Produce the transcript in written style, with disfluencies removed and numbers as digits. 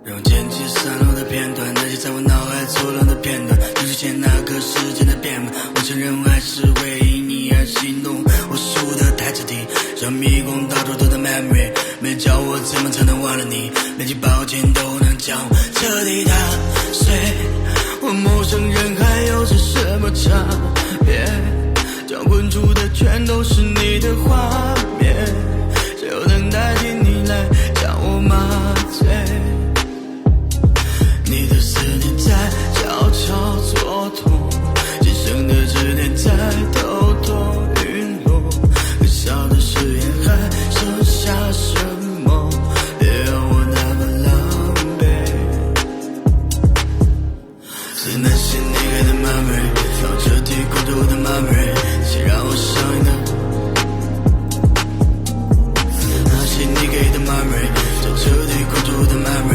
让我捡起散落的片段，那些在我脑海错乱的片段，就出现那个时间的变换。我承认我还是会因你而心动，我输得太彻底，像迷宫到处都的 memory， 没教我怎么才能忘了你，连句抱歉都能将我彻底打碎。我陌生人还有着什么差别？将困住的全都是你的画面，谁又能代替你来将我麻醉？你的思念在悄悄蹉跎，仅剩的执念在偷偷陨落，可笑的誓言还剩下什么？别让我那么狼狈。是那些你给的 memory， 让我彻底关注我的 memory， 请让我上瘾的。那些你给的 memory， 让我彻底关注我的 memory。